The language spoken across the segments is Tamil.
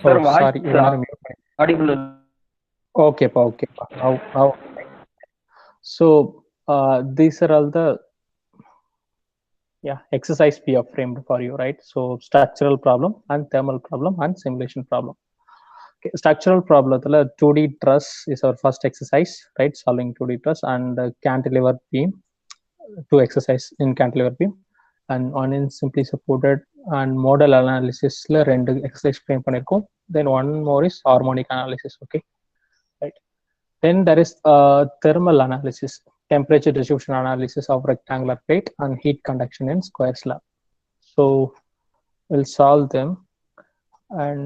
Sir, Sorry, voice audible. okay, now. So these are all the exercise we have framed for you, right? So structural problem and thermal problem and simulation problem. Okay, structural problem, 2D truss is our first exercise, right? Solving 2D truss and cantilever beam, two exercise in cantilever beam, and one in simply supported and model analysis ரெண்டு exercise frame பண்ணிருக்கோம். Then one more is harmonic analysis, okay, right? Then there is thermal analysis, temperature distribution analysis of rectangular plate and heat conduction in square slab. So we'll solve them. And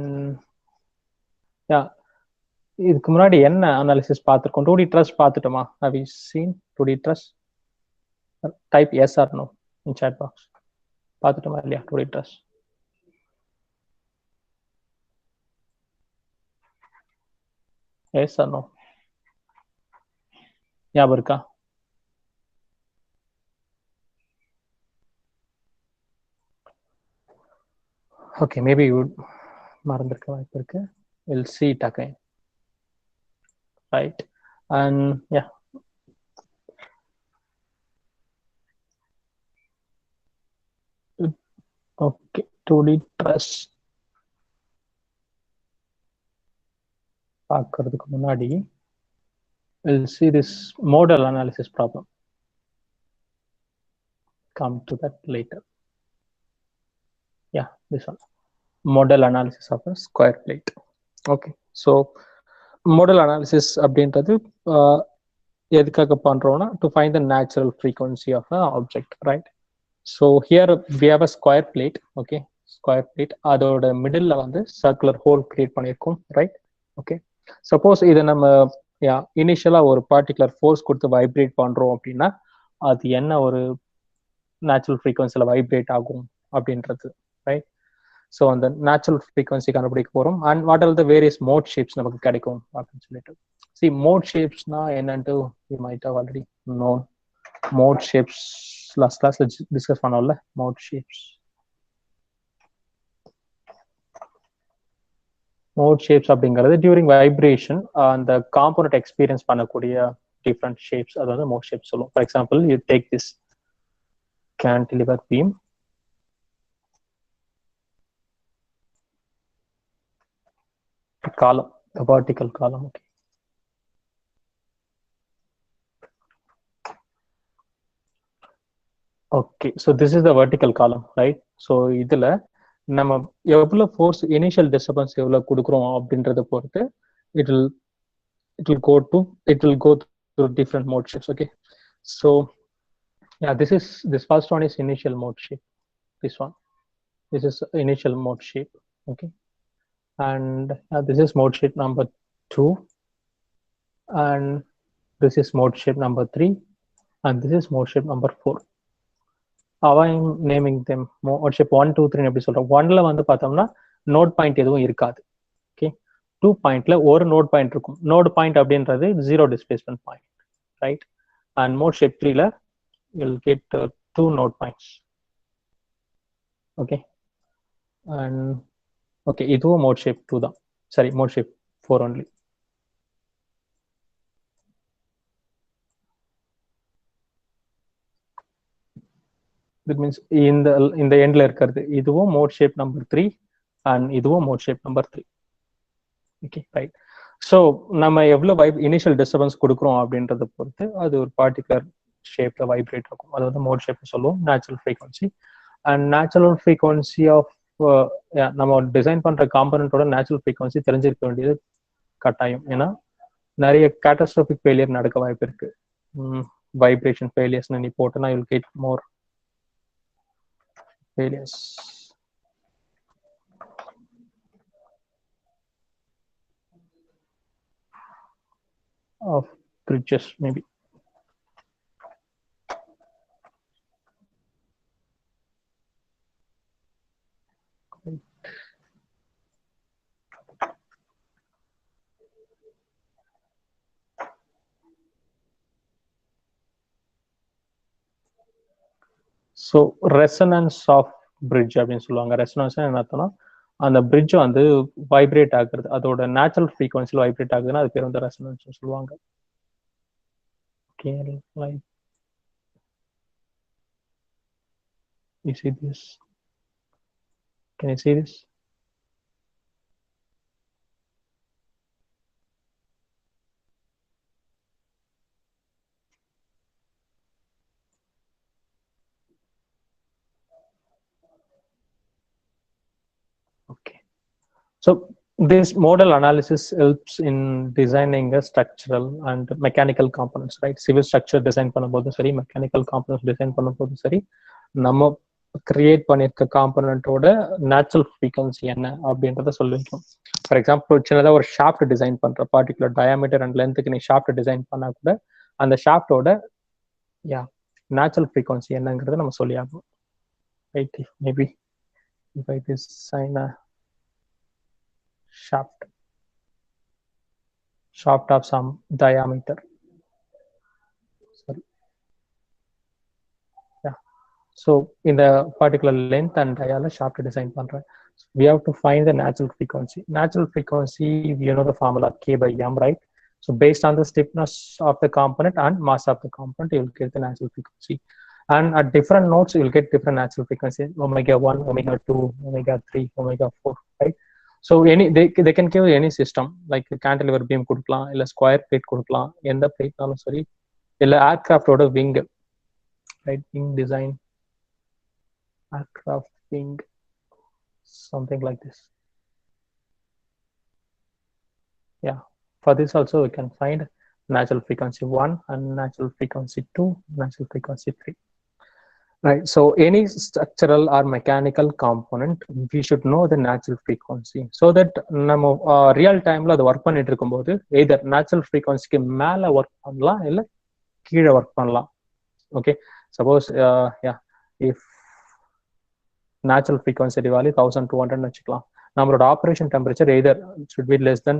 yeah, இதுக்கு முன்னாடி என்ன அனாலிசிஸ் பார்த்துருக்கோம்? 2D truss பார்த்துட்டோமா? Have you seen 2D truss? Type yes or no in chat box. பார்த்துட்டோமா இல்லையா 2D truss? Yes or no? ஞாபகம் இருக்கா? Okay, maybe you மறந்திருக்க வாய்ப்பு இருக்கு. We'll see it again, right? And yeah, okay, 2D truss பார்க்கறதுக்கு முன்னாடி we'll see this modal analysis problem. Come to that later. Yeah, this one, modal analysis of a square plate. Okay, so modal analysis அப்படின்றது எதுக்காக பண்றோம்னா to find the natural frequency of an object, right? So here we have a square plate, okay, square plate, அதோட மிடில்ல வந்து circular hole create பண்ணிருக்கோம், right? Okay, suppose இதை நம்ம இனிஷியலா ஒரு பர்டிகுலர் ஃபோர்ஸ் கொடுத்து வைப்ரேட் பண்றோம் அப்படின்னா அது என்ன ஒரு நேச்சுரல் ஃப்ரீக்வன்சில வைப்ரேட் ஆகும் அப்படின்றது, ரைட்? ஸோ அந்த நேச்சுரல் ஃப்ரீக்வன்சி கண்டுபிடிக்க போறோம். And what are the various mode shapes நமக்கு கிடைக்கும் அப்படின்னு சொல்லிட்டு. சி மோட் ஷேப்ஸ்னா என்னன்ட்டு you might have already known. Mode shapes last கிளாஸ்ல டிஸ்கஸ் பண்ணோம்ல, மோட் ஷேப்ஸ். மோட் ஷேப்ஸ் அப்படிங்கிறது டியூரிங் வைப்ரேஷன் அந்த காம்போனன்ட் எக்ஸ்பீரியன்ஸ் பண்ணக்கூடிய டிஃப்ரெண்ட் ஷேப்ஸ், அதாவது மோட் ஷேப்ஸ் சொல்லுவோம். For example you take this cantilever beam, a column, a vertical column, okay. Okay, so this is the vertical column, right? So இதுல நம்ம எவ்வளவு ஃபோர்ஸ் இனிஷியல் டிஸ்டர்பன்ஸ் எவ்வளவு கொடுக்குறோம் அப்படின்றத பொறுத்து it will go to different mode shapes, okay? So yeah, this first one is initial mode shape. This is initial mode shape, okay? And this is mode shape number 2, and this is mode shape number 3, and this is mode shape number 4. I'm naming them mode shape 1, 2, 3 எப்படி சொல்றோம். 1ல வந்து பார்த்தோம்னா நோட் பாயிண்ட் எதுவும் இருக்காது, ஓகே. 2 பாயிண்ட்ல ஒரு நோட் பாயிண்ட் இருக்கும். நோட் பாயிண்ட் அப்படின்றது 0 displacement point, right? And mode shape 3ல you'll get 2 node points, okay. And okay, இதுவும் மோட் ஷேப் 2 தான், sorry mode shape 4 only. That means இந்த எண்ட்ல இருக்கிறது இதுவும் மோட் ஷேப் நம்பர் 3 அண்ட் இதுவும் mode shape number 3, okay, right? So நம்ம எவ்வளவு இனிஷியல் டிஸ்டர்பன்ஸ் கொடுக்குறோம் அப்படின்றத பொறுத்து அது ஒரு பார்ட்டிகுலர் ஷேப்ல வைப்ரேட் ஆகும். அது வந்து மோட் ஷேப் சொல்லுவோம், natural frequency. And natural frequency of நம்ம டிசைன் பண்ற காம்பனன்ட்டோட நேச்சுரல் ஃப்ரீக்வன்சி தெரிஞ்சிருக்க வேண்டியது கட்டாயம். ஏன்னா நிறைய கேட்டாஸ்ட்ரோபிக் ஃபெயிலியர் நடக்க வாய்ப்பு இருக்கு. வைப்ரேஷன் ஃபெயிலியர்ஸ் நீ போட்டோன்னா you'll get more failures. Of bridges maybe. So resonance of bridge அப்படின்னு சொல்லுவாங்க. ரெசனன்ஸ் என்ன அர்த்தம்னா அந்த பிரிட்ஜ் வந்து வைப்ரேட் ஆகுறது, அதோட நேச்சுரல் ஃப்ரீக்வன்சியில் வைப்ரேட் ஆகுதுன்னா அது பேர் வந்து ரெசனன்ஸ் சொல்லுவாங்க. Okay, like you see this, can you see this? Okay, so this model analysis helps in designing a structural and mechanical components, right? Civil structure design பண்ணும்போது சரி, மெக்கானிக்கல் காம்பனன்ட்ஸ் டிசைன் பண்ணும்போது சரி, நம்ம கிரியேட் பண்ணியிருக்க காம்பனண்டோட நேச்சுரல் ஃப்ரீக்வன்சி என்ன அப்படின்றத சொல்லியிருக்கோம். ஃபார் எக்ஸாம்பிள் சின்னதாக ஒரு ஷாஃப்ட் டிசைன் பண்ற பார்ட்டிகுலர் டயாமீட்டர் அண்ட் லென்த்துக்கு நீ ஷாஃப்ட் டிசைன் பண்ணா கூட அந்த ஷாஃப்டோட நேச்சுரல் ஃப்ரீக்வன்சி என்னங்கிறத நம்ம சொல்லி ஆகும். Right, maybe if I design a shaft of some diameter, sorry, yeah, so in the particular length and diameter shaft design பண்றேன், we have to find the natural frequency. Natural frequency, you know the formula K by M, right? So based on the stiffness of the component and mass of the component, you will get the natural frequency. And at different nodes, you will get different natural frequency, omega 1, omega 2, omega 3, omega 4, right? So they can give any system, like cantilever beam கொடுக்கலாம், இல்ல ஸ்கொயர் பிளேட் கொடுக்கலாம், எந்த பிளேட்னாலும் சரி, இல்ல ஏர்கிராஃப்டோட wing, right, wing design, aircraft wing, something like this. Yeah, for this also we can find natural frequency 1 and natural frequency 2, natural frequency 3. Right, so any structural or mechanical component, we should know the natural frequency so that நம்ம ரியல் டைம்ல அதை ஒர்க் பண்ணிட்டு இருக்கும்போது எய்தர் நேச்சுரல் ஃப்ரீக்வன்சிக்கு மேல ஒர்க் பண்ணலாம் இல்ல கீழே ஒர்க் பண்ணலாம். Okay, suppose if natural frequency value 1200 வச்சுக்கலாம், நம்மளோட operation temperature either should be less than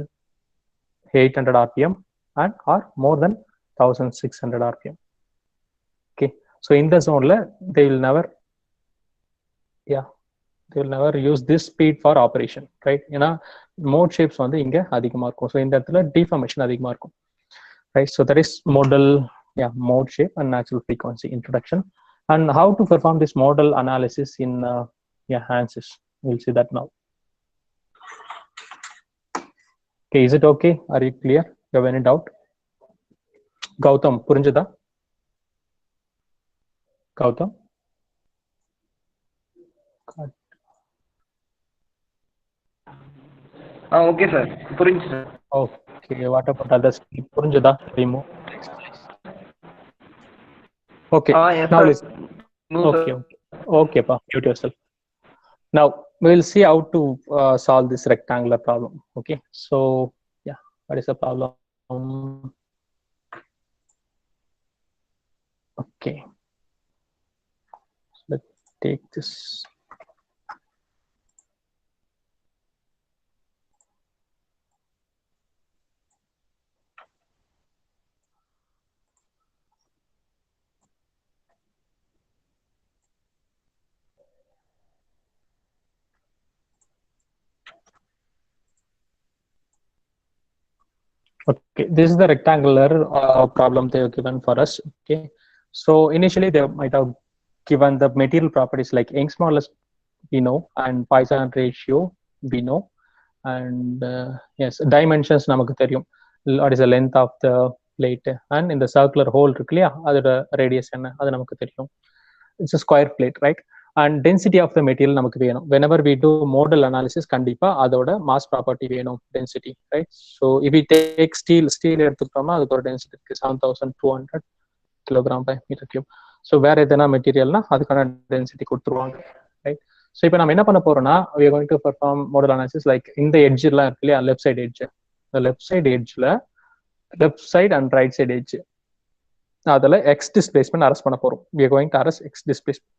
800 rpm and or more than 1600 rpm. Okay, so in the zone they will never use this speed for operation, right? ஏன்னா மோட் ஷேப்ஸ் வந்து இங்க அதிகமா இருக்கும், ஸோ இந்த இடத்துல டிஃபார்மேஷன் அதிகமா இருக்கும், right? So that is model, mode shape and natural frequency introduction. And how to perform this model analysis in ANSYS, we'll see that now. Okay, is it okay? Are you clear? You have any doubt? Gautam, புரிஞ்சதா? Gautam? ஓகே சார், புரிஞ்சு sir. Okay, what about others? புரிஞ்சதா? Remove. Okay, now listen. Okay, pa, mute yourself. Now we'll see how to solve this rectangular problem. Okay, so what is the problem? Okay, so let's take this. Okay, this is the rectangular problem they have given for us. Okay, so initially they might have given the material properties like Young's modulus we know and Poisson ratio we know, and yes, dimensions நமக்கு தெரியும். What is the length of the plate and in the circular hole இருக்கு இல்லையா, அதோட ரேடியஸ் என்ன அது நமக்கு தெரியும். It's a square plate, right? And density of the material நமக்கு வேணும். Whenever we do modal analysis கண்டிப்பா அதோட mass property வேணும், density, right? So if we take steel எடுத்துக்கிட்டோம்னா அதுக்கு ஒரு density இருக்கு 7200 kilogram by meter cube. So வேற எதனா மெட்டீரியல்னா அதுக்கான density கொடுத்துருவாங்க, right? So இப்போ நம்ம என்ன பண்ண போறோம்னா we are going to perform modal analysis like இந்த edge எல்லாம் இருக்கு இல்லையா, left side edge, the left side edgeல left side and right side edge அதுல x displacement arrest பண்ண போறோம். We are going to arrest x displacement.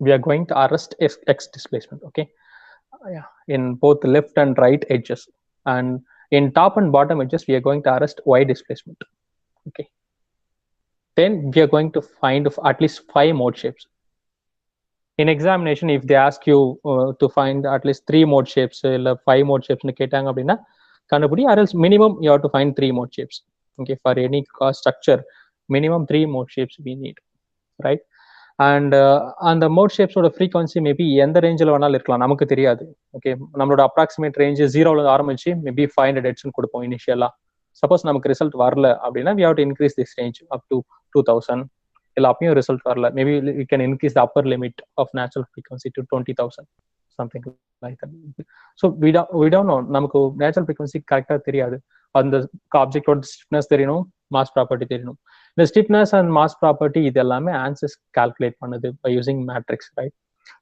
We are going to arrest x displacement, okay? In both left and right edges, and in top and bottom edges we are going to arrest y displacement. Okay, then we are going to find at least 5 mode shapes. in examination if they ask you to find at least 3 mode shapes இல்ல 5 mode shapes னு கேட்டாங்க அப்படின்னா கண்டுபிடி, or else minimum you have to find 3 mode shapes. Okay, for any structure minimum 3 mode shapes we need, right? And அந்த mode shapes ஓட frequency மேபி எந்த ரேஞ்சில் வேணாலும் இருக்கலாம், நமக்கு தெரியாது. ஓகே, நம்மளோட அப்ராக்சிமேட் ரேஞ்ச் 0ல ஆரம்பிச்சு மேபி 500 ஹெட்ஸ்னு கொடுப்போம் இனிஷியலா. சப்போஸ் நமக்கு ரிசல்ட் வரல அப்படின்னா we have to increase this range up to 2000. இல்ல அப்பயும் ரிசல்ட் வரல, maybe we can increase the upper limit of natural frequency to 20,000, something like that. So we don't know, நமக்கு நேச்சுரல் frequency கரெக்டா தெரியாது. அந்த ஆப்ஜெக்டோட ஸ்டிஃப்னஸ் தெரியணும், மாஸ் ப்ராப்பர்ட்டி தெரியணும். இந்த ஸ்டிஃப்னஸ் அண்ட் மாஸ் ப்ராப்பர்ட்டி இது எல்லாமே ஆன்சர்ஸ் கால்குலேட் பண்ணுது by using matrix, right?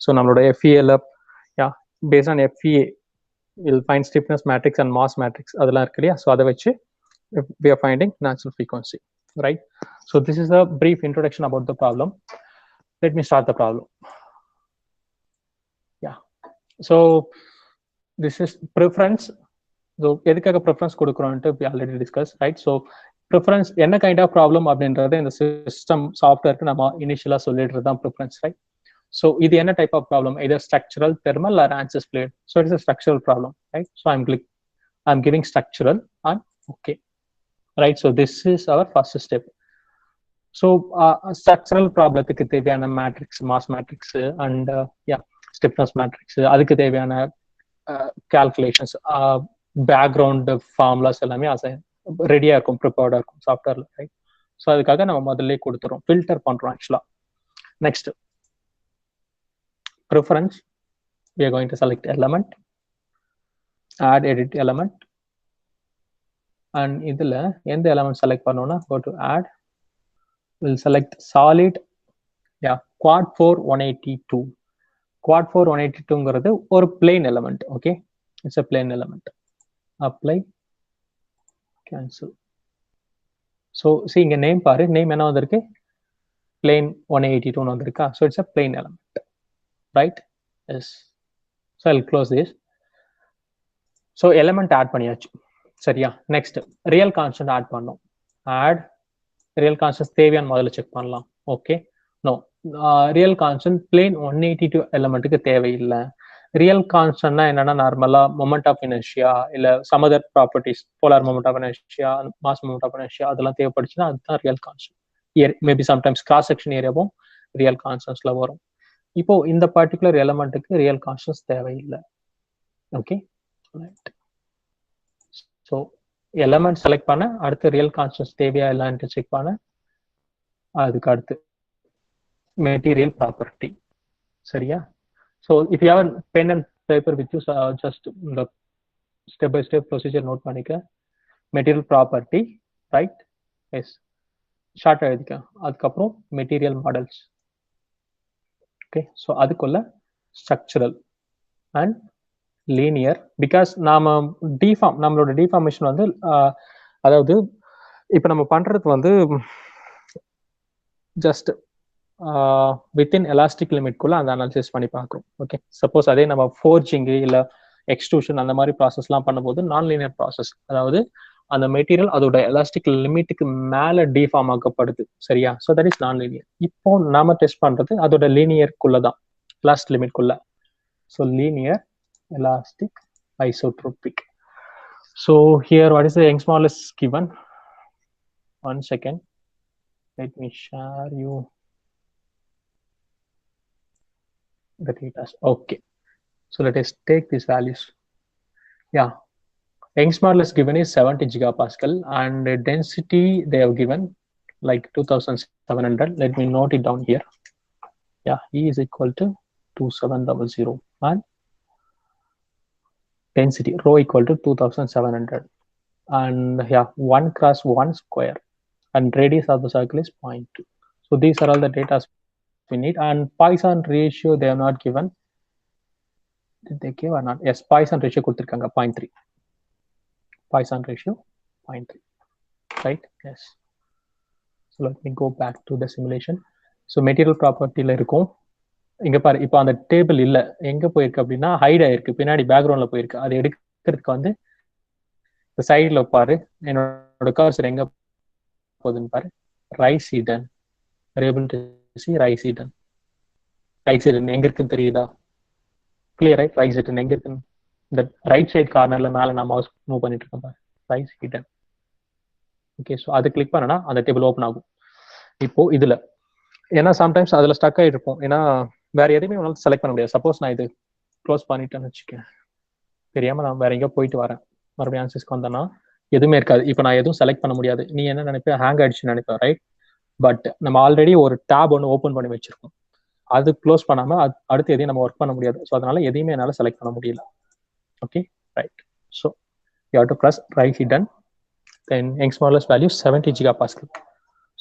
So நம்மளோட FEL based on FEA will find stiffness matrix and mass matrix அதெல்லாம் இருக்கு இல்லையா? ஸோ அதை வச்சு we are finding natural frequency, right? So this is a brief introduction about the problem. Let me start the problem. Yeah, so this is preference. So எதுக்காக preference கொடுக்குறோம்ட்டு we already discussed, right? So preference என்ன kind of problem அப்படின்றது இந்த சிஸ்டம் சாஃப்ட்வேருக்கு நம்ம இனிஷியலா சொல்லிடுறது தான் preference, right? So இது என்ன type of problem? Either structural, thermal or ANSYS fluid. So it is a structural problem, right? So I'm giving structural and okay, right? So this is our first step. So structural problemத்துக்கு தேவையான matrix, mass matrix and stiffness matrix, அதுக்கு தேவையான கால்குலேஷன்ஸ், பேக்ரவுண்ட் ஃபார்முலாஸ் எல்லாமே ரெடியா இருக்கும், ப்ரிப்பேர்டா இருக்கும் சாஃப்ட்வேர்ல, ரைட்? ஸோ அதுக்காக நம்ம முதல்ல கொடுத்துறோம், ஃபில்டர் பண்றோம் ஆக்சுவலா. Next preference, we are going to select element, add edit element, and இதுல எந்த எலிமெண்ட் செலக்ட் பண்ணோம்னா go to add, will select solid, quad 4 182. quad 4 182ங்கிறது ஒரு plain element. okay, it's a plain element. apply, cancel. so see இங்க நேம் பாரு, நேம் என்ன வந்திருக்கு? plain 182 னு வந்திருக்கா? so it's a plain element, right? yes. so I'll close this. so element add பண்ணியாச்சு, சரியா? next real constant add பண்ணோம். add real constant தேவையான முதல்ல செக் பண்ணலாம். Okay, no, real constant plane 182 எலிமெண்ட்டுக்கு தேவையில்லை. ரியல் கான்ஸ்டன்ட்னா என்னன்னா நார்மலா மொமெண்ட் ஆஃப் இனர்ஷியா இல்ல some other properties, polar moment of inertia, mass moment of inertia அதெல்லாம் தேவைப்படுச்சுன்னா அதுதான் real constant. Maybe sometimes cross section ஏரியாவும் ரியல் கான்ஸ்டன்ட்ஸ்ல வரும். இப்போ இந்த பர்டிகுலர் எலிமெண்ட்டுக்கு ரியல் கான்ஸ்டன்ட்ஸ் தேவையில்லை. Okay, right. So element select பண்ண, அடுத்து ரியல் கான்ஸ்டன்ட்ஸ் தேவையா இல்லைன்ட்டு செக் பண்ண, அதுக்கு அடுத்து மெட்டீரியல் ப்ராப்பர்ட்டி, சரியா? So if you have pen and paper with you, just இந்த step by step procedure note பண்ணிக்க. Material property, right? Yes, short எழுதிக்க. அதுக்கப்புறம் மெட்டீரியல் மாடல்ஸ். ஓகே, ஸோ அதுக்குள்ள ஸ்ட்ரக்சரல் அண்ட் லீனியர். பிகாஸ் நாம நம்மளோட டிஃபார்மேஷன் வந்து அதாவது இப்போ நம்ம பண்றது வந்து ஜஸ்ட் வித்தின் எலாஸ்டிக் லிமிட்குள்ள அந்த அனாலிசிஸ் பண்ணி பார்க்குறோம். ஓகே, சப்போஸ் அதே நம்ம ஃபோர்ஜிங் இல்ல எக்ஸ்ட்ரூஷன் அந்த மாதிரி ப்ராசஸ்லாம் பண்ணும்போது நான் லீனியர் ப்ராசஸ், அதாவது அந்த மெட்டீரியல் அதோட எலாஸ்டிக் லிமிட்டுக்கு மேல டிஃபார்ம் ஆக்கப்படுது, சரியா? So that is non linear. இப்போ நாம டெஸ்ட் பண்றது அதோட லீனியருக்குள்ள தான், எலாஸ்டிக் லிமிட்குள்ள. So linear elastic isotropic. So here what is the Young's modulus given? One second, let me share you the data. Okay, so let us take these values. Yeah, Young's modulus given is 70 gigapascal and density they have given like 2700. Let me note it down here. Yeah, E is equal to 2700 and density rho equal to 2700, and 1 cross 1 square, and radius of the circle is 0.2. so these are all the data we need. And Poisson ratio they have not given. Did they give or not? Yes, Poisson ratio கொடுத்திருக்காங்க 0.3. Poisson ratio 0.3, right? Yes. So let me go back to the simulation. So material property ல இருக்கும். இங்க பாரு, இப்போ அந்த டேபிள் இல்ல, எங்க போயிருக்கு அப்படின்னா ஹைட் ஆயிருக்கு, பின்னாடி பேக்ரவுண்ட்ல போயிருக்கு. அது எடுக்கிறதுக்கு வந்து இந்த சைட்ல பாரு, என்னோட கர்சர் எங்க போகுதுன்னு பாரு, rice hidden. able to see rice hidden. Right side எங்க இருக்குன்னு தெரியுதா? Clear right? ரைட் சைடு எங்க இருக்குன்னு இந்த ரைட் சைடு கார்னர்ல மேல நான் மவுஸ் மூவ் பண்ணிட்டு இருக்கேன் பாரு, ரைட் ஹிடன். ஓகே, ஸோ அது கிளிக் பண்ணனா அந்த டேபிள் ஓப்பன் ஆகும். இப்போ இதுல ஏன்னா சம்டைம்ஸ் அதுல ஸ்டக் ஆகிட்டு இருக்கும், ஏன்னா வேற எதுவுமே உங்களால் செலக்ட் பண்ண முடியாது. சப்போஸ் நான் இது க்ளோஸ் பண்ணிட்டேன்னு வச்சுக்கேன், தெரியாம நான் வேற எங்கேயோ போயிட்டு வரேன், மறுபடியும் ஆன்சர்ஸ்க்கு வந்தேன்னா எதுவுமே இருக்காது. இப்போ நான் எதுவும் செலக்ட் பண்ண முடியாது. நீ என்ன நினைப்ப, ஹேங் ஆயிடுச்சுன்னு நினைப்பேன், ரைட்? பட் நம்ம ஆல்ரெடி ஒரு டேப் ஒன்று ஓப்பன் பண்ணி வச்சிருக்கோம், அது க்ளோஸ் பண்ணாம அடுத்து எதையும் நம்ம ஒர்க் பண்ண முடியாது. ஸோ அதனால எதையுமே என்னால் செலக்ட் பண்ண முடியல. Okay right. So you have to press right hidden, then Young's modulus value 70 gigapascal.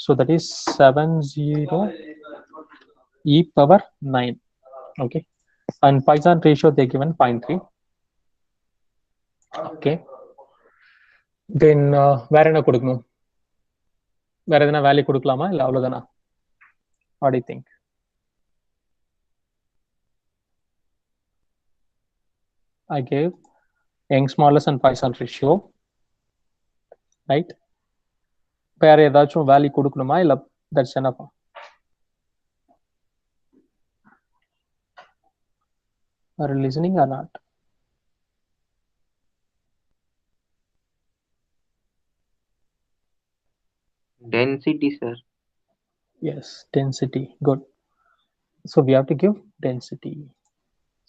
So that is 70 e power 9. Okay, and Poisson ratio they given 0.3. Okay, then வேற என்ன கொடுக்கணும்? வேற எதனா வேல்யூ கொடுக்கலாமா இல்ல அவ்வளவுதானா? What do you think? I gave Young's modulus and Poisson ratio, right? வேற ஏதாச்சும் வேல்யூ கொடுக்கணுமா இல்ல that's enough? Are you listening or not? Density, sir. Yes, density. Good. So we have to give density.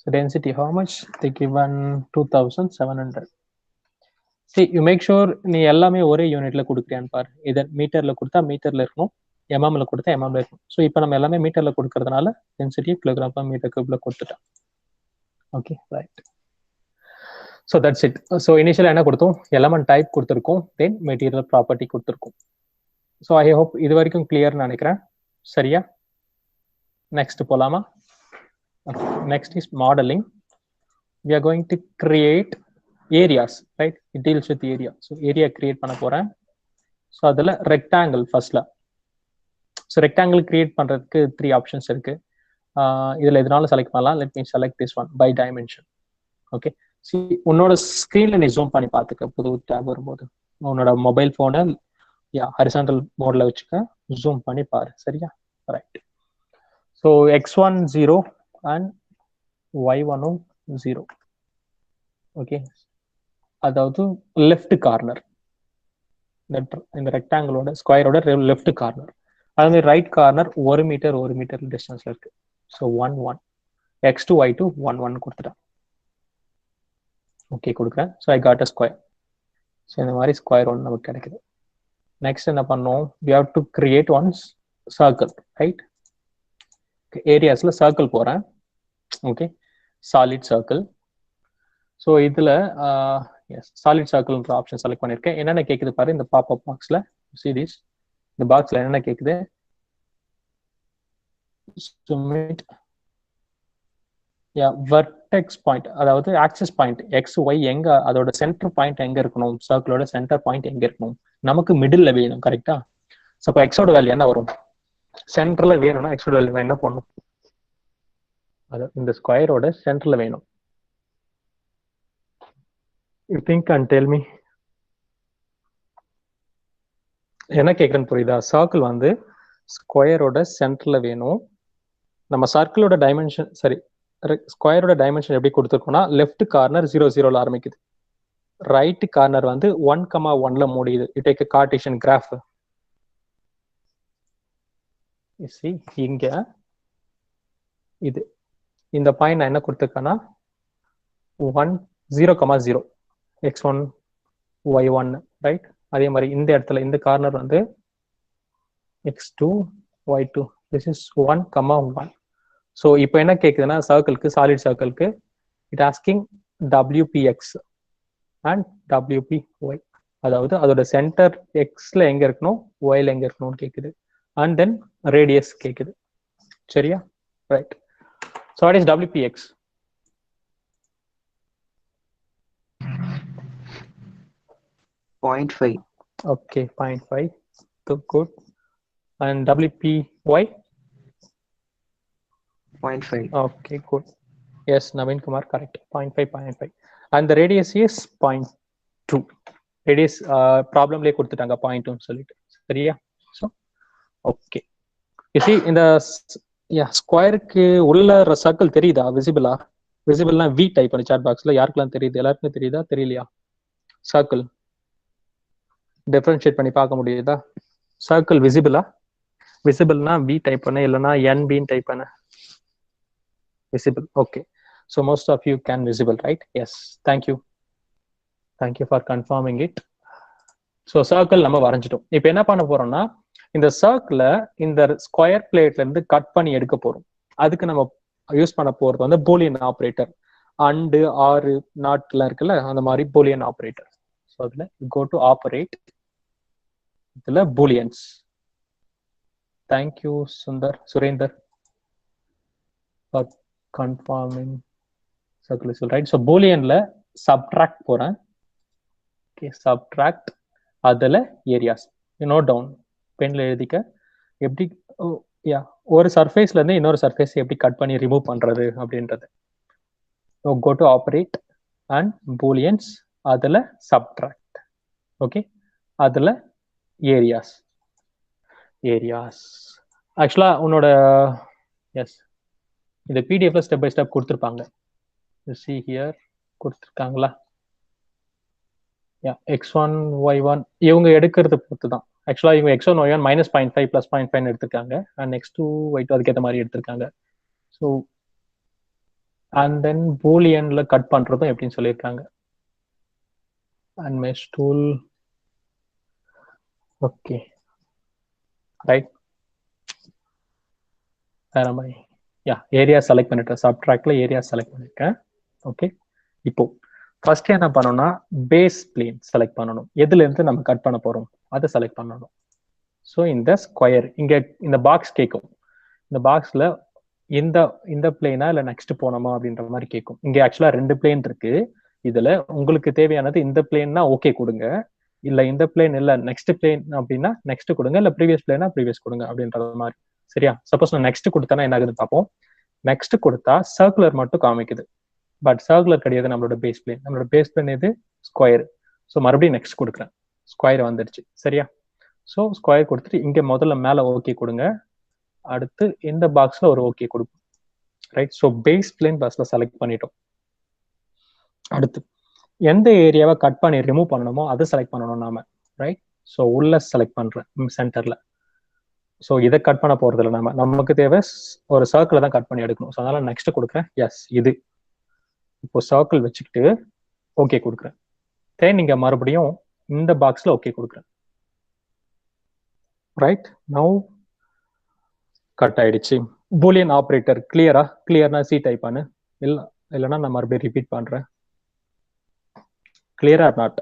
So density, how much? They given 2700. See, you make sure நீ எல்லாமே ஒரே யூனிட்ல கொடுக்குறியான்னு பாரு. இதை மீட்டர்ல கொடுத்தா மீட்டர்ல இருக்கணும், எம்எம்ல கொடுத்தா எம்எம்ல இருக்கணும். ஸோ இப்போ நம்ம எல்லாமே மீட்டர்ல கொடுக்கறதுனால டென்சிட்டி கிலோகிராம் பர் மீட்டர் கியூப்ல கொடுத்துட்டோம். Okay right. So that's it. So இனிஷியலாக என்ன கொடுத்தோம்? எலமெண்ட் டைப் கொடுத்துருக்கோம், தென் மெட்டீரியல் ப்ராப்பர்ட்டி கொடுத்துருக்கோம். ஸோ ஐ ஹோப் இது வரைக்கும் கிளியர்னு நினைக்கிறேன். சரியா? நெக்ஸ்ட் போலாமா? Next is modeling. We are going to create areas, right? It deals with the area. So area create பண்ண போறேன். So அதுல rectangle firstல. So rectangle create பண்றதுக்கு 3 options இருக்கு. இதுல எதனாலும் செலக்ட் பண்ணலாம். Let me select this one by dimension. Okay. See, உன்னோட ஸ்கிரீன்ல நீ ஜூம் பண்ணி பார்த்துக்க. புது டேப் வரும்போது உன்னோட மொபைல் போனை ஹரிசாண்டல் மோட்ல வச்சுக்க, ஜூம் பண்ணி பாரு. சரியா? Right. So x1 0 and y1 0. Okay, அதாவது லெஃப்ட் கார்னர் இந்த ரெக்டாங்கிளோட ஸ்கொயரோட லெஃப்ட் கார்னர். அது மாதிரி ரைட் கார்னர் 1 மீட்டர் டிஸ்டன்ஸ்ல இருக்கு. ஸோ 1 1 x2 y2 1 1 கொடுத்துட்டேன். ஓகே கொடுக்குறேன். So I got a square. So இந்த மாதிரி ஸ்கொயர் ஒன்று நமக்கு கிடைக்குது. நெக்ஸ்ட் என்ன பண்ணோம்? We have to create one circle, right? ஏரியாஸ்ல சர்க்கிள் போறேன். Okay, solid circle. ஸோ இதுல சாலிட் சர்க்கிள்ன்ற ஆப்ஷன் செலக்ட் பண்ணிருக்கேன். என்னென்ன கேட்குது பாரு இந்த பாப்அப் பாக்ஸ்ல. சீரிஸ் இந்த பாக்ஸ்ல என்னென்ன கேட்குது? வெர்டெக்ஸ் பாயிண்ட், அதாவது ஆக்சிஸ் பாயிண்ட் எக்ஸ் ஒய் எங்க, அதோட சென்டர் பாயிண்ட் எங்க இருக்கணும், சர்க்கிளோட சென்டர் பாயிண்ட் எங்க இருக்கணும், நமக்கு மிடில் வேணும். கரெக்டா? ஸோ இப்போ எக்ஸோட வேல்யூ என்ன வரும்? சென்டர்ல வேணும்னா எக்ஸோட வேல்யூ என்ன பண்ணும்? அது இந்த ஸ்கொயரோட சென்டர்ல வேணும். You think and tell me. என்ன கேட்குறேன்னு புரியுதா? சர்க்கிள் வந்து ஸ்கொயரோட சென்டர்ல வேணும். நம்ம சர்க்கிளோட டைமென்ஷன், சரி, ஸ்கொயரோட டைமென்ஷன் எப்படி கொடுத்துருக்கோம்னா லெஃப்ட் கார்னர் 0 0ல ஆரம்பிக்குது, ரைட் கார்னர் வந்து 1,1ல முடியுது. You take a Cartesian graph. See, இங்க இது இந்த பாயிண்ட் நான் என்ன கொடுத்துருக்கேன்னா 1 0 0 x1 y1, ரைட்? அதே மாதிரி இந்த இடத்துல இந்த கார்னர் வந்து x2 y2. This is 1 1. So இப்போ என்ன கேட்குதுன்னா சர்க்கிளுக்கு, சாலிட் சர்க்கிளுக்கு it asking WPX and WPY, அதாவது அதோட சென்டர் எக்ஸ்ல எங்க இருக்கணும், ஒய்ல எங்க இருக்கணும்னு கேட்குது. அண்ட் தென் ரேடியஸ் கேட்குது. சரியா? Right. So what is WPX? .5. Okay, 0.5. Good. And WPY? 0.5. Okay, good. Yes, Naveen Kumar, correct. 0.5. And the radius is 0.2. Radius problem லே கொடுத்துட்டாங்க 0.2 சொல்லிட்டு. சரியா? So, okay. You see, இந்த யா ஸ்கொயருக்கு உள்ள சர்க்கிள் தெரியுதா? விசிபிளா? விசிபிள்னா வி டைப் பண்ணி சாட் பாக்ஸ்ல யாருக்கெல்லாம் தெரியுது? எல்லாருக்குமே தெரியுதா தெரியலையா? சர்க்கிள் டிஃபரன்ஷியேட் பண்ணி பார்க்க முடியுதா? சர்க்கிள் விசிபிளா? விசிபிள்னா வி டைப் பண்ண, இல்லைன்னா என்பின்னு டைப் பண்ண. Visible. Okay. So most of you can visible, right? Yes. Thank you. Thank you for confirming it. So circle நம்ம வரைஞ்சிட்டோம். இப்போ என்ன பண்ண போறோம்னா இந்த சர்க்கிளை இந்த ஸ்கொயர் பிளேட்ல இருந்து கட் பண்ணி எடுக்க போறோம். அதுக்கு நம்ம யூஸ் பண்ண போறது வந்து பூலியன் ஆப்ரேட்டர். அண்டு ஆறு நாட்லாம் இருக்குல்ல, அந்த மாதிரி பூலியன் ஆப்ரேட்டர். ஸோ அதுல கோ டு ஆப்ரேட், இதுல booleans. Thank you Surender for confirming circle is right. So booleanல subtract போறேன். Okay, subtract அதுல areas. Note down. பென்ல எழுதிக்க. எப்படி ஒரு சர்ஃபேஸ்ல இருந்து இன்னொரு சர்ஃபேஸ் எப்படி கட் பண்ணி ரிமூவ் பண்றது அப்படின்றது. So go to operate and booleans, அதுல subtract. Okay, அதுல areas. ஆக்சுவலா உன்னோட எஸ் இந்த பிடிஎஃப்ல ஸ்டெப் பை ஸ்டெப் கொடுத்துருப்பாங்க. see here கொடுத்துருக்காங்களா? x1 y1 இவங்க எடுக்கிறது பொறுத்து தான். ஆக்சுவலா இவங்க x1 y1 -0.5 +0.5 எடுத்திருக்காங்க, அண்ட் x2 y2 அதுக்கேற்ற மாதிரி எடுத்திருக்காங்க. ஸோ அண்ட் தென் பூலியன்ல கட் பண்றதும் எப்படின்னு சொல்லியிருக்காங்க. And mesh tool. Okay right. வேற மாதிரி ஏரியா செலக்ட் பண்ணிட்டேன். சப்ட்ராக்ட்ல ஏரியா செலக்ட் பண்ணிருக்கேன். ஓகே, இப்போ ஃபர்ஸ்ட் என்ன பண்ணணும்னா பேஸ் பிளேன் செலக்ட் பண்ணணும். எதுல இருந்து நம்ம கட் பண்ண போறோம் அதை செலக்ட் பண்ணணும். ஸோ இந்த ஸ்கொயர் இங்க இந்த பாக்ஸ் கேட்கும். இந்த பாக்ஸ்ல இந்த பிளேனா இல்ல நெக்ஸ்ட் போனோமா அப்படின்ற மாதிரி கேட்கும். இங்க ஆக்சுவலா 2 பிளேன் இருக்கு. இதுல உங்களுக்கு தேவையானது இந்த பிளேன்னா ஓகே கொடுங்க, இல்ல இந்த பிளேன் இல்ல நெக்ஸ்ட் பிளேன் அப்படின்னா நெக்ஸ்ட் கொடுங்க, இல்ல ப்ரீவியஸ் பிளேனா ப்ரீவியஸ் கொடுங்க அப்படின்ற மாதிரி. சரியா? சப்போஸ் நான் நெக்ஸ்ட் கொடுத்தேன்னா என்ன ஆகுதுன்னு பார்ப்போம். நெக்ஸ்ட் கொடுத்தா சர்க்குலர் மட்டும் காமிக்குது, பட் சர்க்குலர் கிடையாது நம்மளோட பேஸ் பிளேன். நம்மளோட பேஸ் பிளேன் எது? ஸ்கொயர். ஸோ மறுபடியும் நெக்ஸ்ட் கொடுக்குறேன். ஸ்கொயர் வந்துருச்சு. சரியா? ஸோ ஸ்கொயர் கொடுத்துட்டு இங்க முதல்ல மேல ஓகே கொடுங்க, அடுத்து இந்த பாக்ஸ்ல ஒரு ஓகே கொடுக்கும். ரைட்? ஸோ பேஸ் பிளேன் பாக்ஸ்ல செலக்ட் பண்ணிட்டோம். அடுத்து எந்த ஏரியாவை கட் பண்ணி ரிமூவ் பண்ணணுமோ அதை செலக்ட் பண்ணணும் நாம. ரைட்? ஸோ உள்ள செலக்ட் பண்றேன் சென்டர்ல. ஸோ இதை கட் பண்ண போறது இல்லை, நமக்கு தேவை ஒரு சர்க்கிளை தான் கட் பண்ணி எடுக்கணும். ஸோ அதனால நெக்ஸ்ட் கொடுக்குறேன். எஸ், இது இப்போ சர்க்கிள் வச்சுக்கிட்டு ஓகே கொடுக்குறேன். தென் நீங்க மறுபடியும் இந்த பாக்ஸ்ல ஓகே கொடுக்குறேன். ரைட்? நவ் கட் ஆயிடுச்சு. பூலியன் ஆப்ரேட்டர் கிளியரா? கிளியர்னா சி டைப் பண்ணு, இல்லைன்னா நான் மறுபடியும் ரிப்பீட் பண்றேன். Clear or not?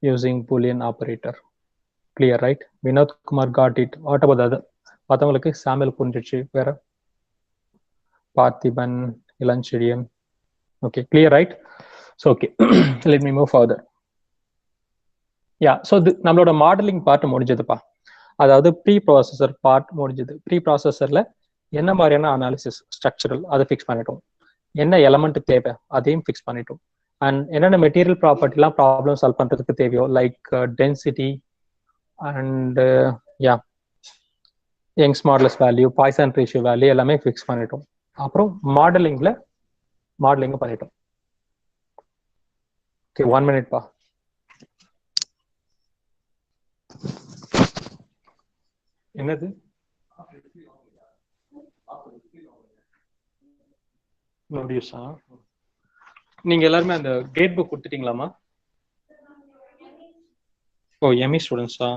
Using Boolean operator. Clear, right? Vinoth Kumar got it. What about அது? மற்றவங்களுக்கு சாமியல் புரிஞ்சிச்சு. வேற? Parthiban, Ilanchezhiyan. Okay, clear, right? So okay, let me move further. So நம்மளோட மாடலிங் பார்ட் முடிஞ்சதுப்பா. அதாவது ப்ரீ ப்ராசஸர் பார்ட் முடிஞ்சது. ப்ரீ ப்ராசஸர்ல என்ன மாதிரியான அனாலிசிஸ் ஸ்ட்ரக்சரல் அதை ஃபிக்ஸ் பண்ணிட்டோம், என்ன எலமெண்ட் தேவை அதையும் ஃபிக்ஸ் பண்ணிட்டோம், அண்ட் என்னென்ன மெட்டீரியல் ப்ராப்பர்ட்டிலாம் ப்ராப்ளம் சால்வ் பண்றதுக்கு தேவையோ like density and Young's modulus value, poison ratio value எல்லாமே ஃபிக்ஸ் பண்ணிட்டோம். அப்புறம் மாடலிங்கும் பண்ணிட்டோம். ஓகே, 1 minute பா. என்னது? நோடியூஸா? நீங்க எல்லாருமே அந்த கேட் புக் கொடுத்துட்டீங்களாமா? ஓ, எம்இ ஸ்டூடெண்ட்ஸா?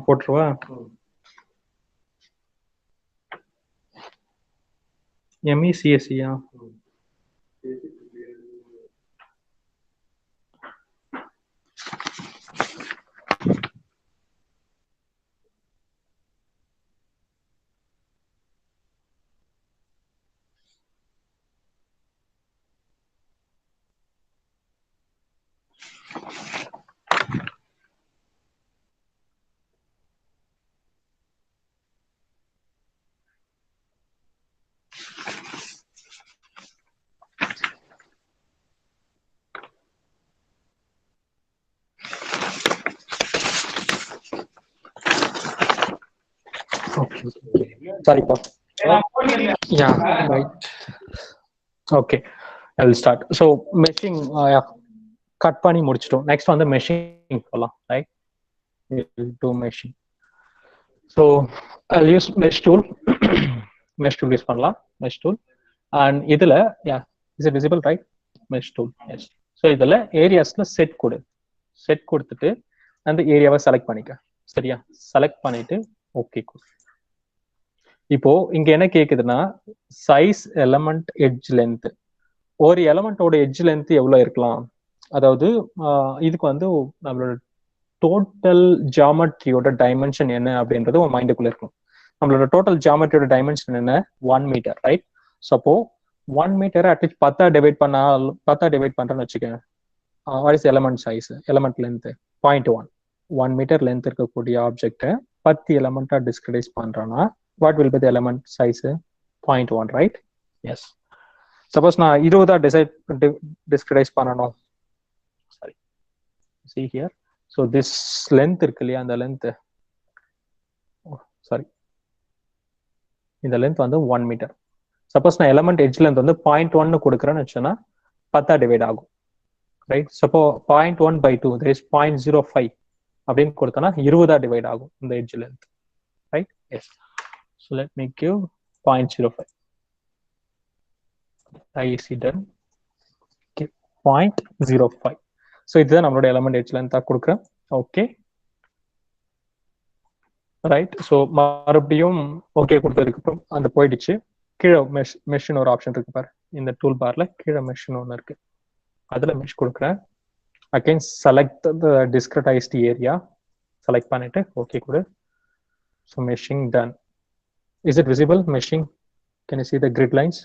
போட்டுருவா. எம்இ சிஎஸ்சியா? Okay. Sorry, Paul. Yeah, right. Okay, I will start. So meshing, yeah, cut பண்ணி முடிச்சிட்டோம். Next வந்து meshing போலாம், right? We'll do meshing. So I'll use mesh tool. Mesh tool use பண்ணலாம், mesh tool. And இதுல, yeah, is it visible, right? Mesh tool, yes. So இதுல areasல set கொடு. Set கொடுத்துட்டு அந்த ஏரியாவை செலக்ட் பண்ணிக்க. சரியா? செலக்ட் பண்ணிட்டு ஓகே கொடு. இப்போ இங்க என்ன கேக்குதுன்னா சைஸ் எலமெண்ட் எட்ஜ் லென்த். ஒரு எலமெண்டோட எட்ஜ் லென்த் எவ்வளவு இருக்கலாம், அதாவது இதுக்கு வந்து நம்மளோட டோட்டல் ஜியாமெட்ரியோட டைமென்ஷன் என்ன அப்படின்றது உன் மைண்டுக்குள்ள இருக்கும். நம்மளோட டோட்டல் ஜியாமெட்ரியோட டைமென்ஷன் என்ன, 1 metre, right? Suppose 1 metre at least 10 divide பண்றேன்னு வச்சுக்கேன். What is element size, element length 0.1. 1 metre length இருக்கக்கூடிய ஆப்ஜெக்டை 10 எலமெண்டா டிஸ்கிரைஸ் பண்றேன்னா what will be the element size? 0.1, right? Yes. Suppose na 20 discretize பண்ணனும். Sorry. See here. So this length இருக்குல்லையா, அந்த length, oh, sorry, இந்த length வந்து 1 meter. Suppose நான் element edge length வந்து 0.1 கொடுக்குறேன்னு வச்சேன்னா 10 டிவைட் ஆகும், right? Suppose 0.1 by 2, there is 0.05 அப்படின்னு கொடுத்தனா 20 டிவைட் ஆகும் இந்த edge length, right? Yes. So let me give 0.05. I see done. Okay, 0.05. So this is our element edge length. Okay. Right. So மறுபடியும் okay கொடுத்ததுக்கு அந்த போயிடுச்சு. கீழே மெஷின் ஒரு ஆப்ஷன் இருக்கு பாரு, இந்த டூல் பார்ல கீழே மெஷின் ஒன்று இருக்கு, அதுல மெஷ் கொடுக்குறேன். Again select the discretized area, select பண்ணிட்டு okay கொடு. So meshing done. Is it visible, meshing? Can you see the grid lines?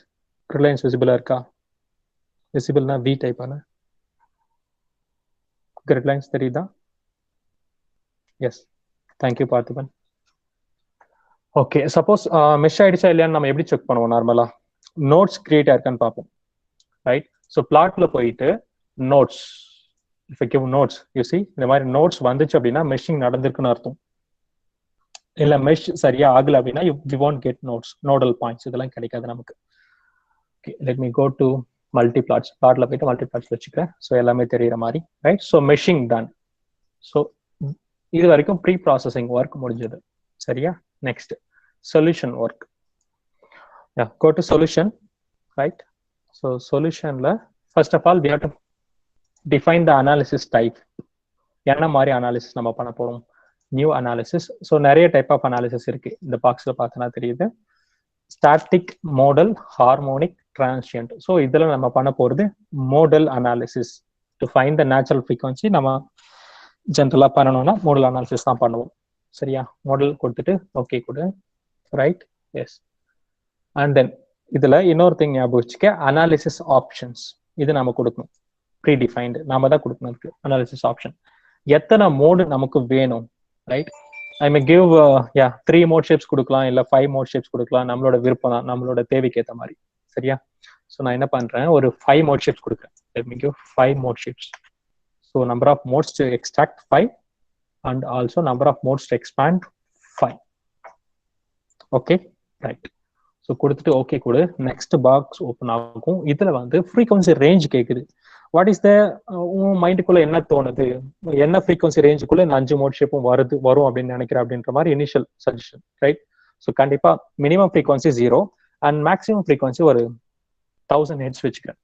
Grid lines visible irka? Visible na V type ana. Grid lines theriyudha? Yes. Thank you, Parthiban. Okay, suppose mesh ஆயிடுச்சா இல்லையான்னு நம்ம எப்படி செக் பண்ணுவோம்? நார்மலா நோட்ஸ் கிரியேட் ஆயிருக்கான்னு பார்ப்போம், ரைட்? ஸோ பிளாட்ல போயிட்டு notes, if I give notes, you see இந்த மாதிரி நோட்ஸ் வந்துச்சு அப்படின்னா மெஷிங் நடந்திருக்குன்னு அர்த்தம். இல்ல மெஷ் சரியா ஆகல அப்படின்னா we won't get nodes, nodal points, இதெல்லாம் கிடைக்காது நமக்கு. Okay, let me go to multiplots. பிளாட்ல போயிட்டு மல்டிபிளாட்ஸ் வச்சுக்கிறேன். ஸோ எல்லாமே தெரியுற மாதிரி, right? So meshing done. So இது வரைக்கும் ப்ரீ ப்ராசஸிங் ஒர்க் முடிஞ்சது, சரியா? Next solution work. Go to solution, right? So solutionல first of all we have to define the analysis type. என்ன மாதிரி அனாலிசிஸ் நம்ம பண்ண போறோம்? New analysis. ஸோ நிறைய டைப் ஆஃப் அனாலிசிஸ் இருக்கு, இந்த பாக்ஸ்ல பார்த்தோன்னா தெரியுது. Static, modal, harmonic, transient. So இதுல நம்ம பண்ண போறது modal analysis. To find the natural frequency நம்ம ஜென்ரலா பண்ணணும்னா மோடல் அனாலிசிஸ் தான் பண்ணுவோம், சரியா? மாடல் கொடுத்துட்டு ஓகே கொடு, ரைட்? எஸ். அண்ட் தென் இதுல இன்னொரு திங் ஞாபகம் வச்சுக்க, அனாலிசிஸ் ஆப்ஷன்ஸ். இது நம்ம கொடுக்கணும், ப்ரீ டிஃபைன்டு நாம தான் கொடுக்கணும் இருக்கு அனாலிசிஸ் ஆப்ஷன். எத்தனை மோடு நமக்கு வேணும், ரைட்? ஐ மே கிவ் 3 மோட் ஷேப்ஸ் கொடுக்கலாம், இல்ல 5 மோட் ஷேப்ஸ் கொடுக்கலாம், நம்மளோட விருப்பம் தான், நம்மளோட தேவைக்கு ஏற்ற மாதிரி, சரியா? ஸோ நான் என்ன பண்றேன், ஒரு 5 மோட் ஷேப்ஸ் கொடுக்குறேன். Let me give 5 mode shapes. So number of modes to extract 5 and also number of modes to expand 5. Okay, right. So கொடுத்துட்டு ஓகே கொடு. நெக்ஸ்ட் பாக்ஸ் ஓப்பன் ஆகும். இதுல வந்து ஃப்ரீக்வன்சி ரேஞ்ச் கேட்குது. வாட் இஸ் த உன் மைண்டுக்குள்ள என்ன தோணுது, என்ன ஃப்ரீக்வன்சி ரேஞ்சுக்குள்ள இந்த 5 மோட் ஷேப்பும் வரும் அப்படின்னு நினைக்கிறேன் அப்படின்ற மாதிரி இனிஷியல் சஜஷன், ரைட்? ஸோ கண்டிப்பா minimum frequency 0 and maximum frequency ஒரு 1000 ஹெட்ஸ் வச்சுக்கிறேன்.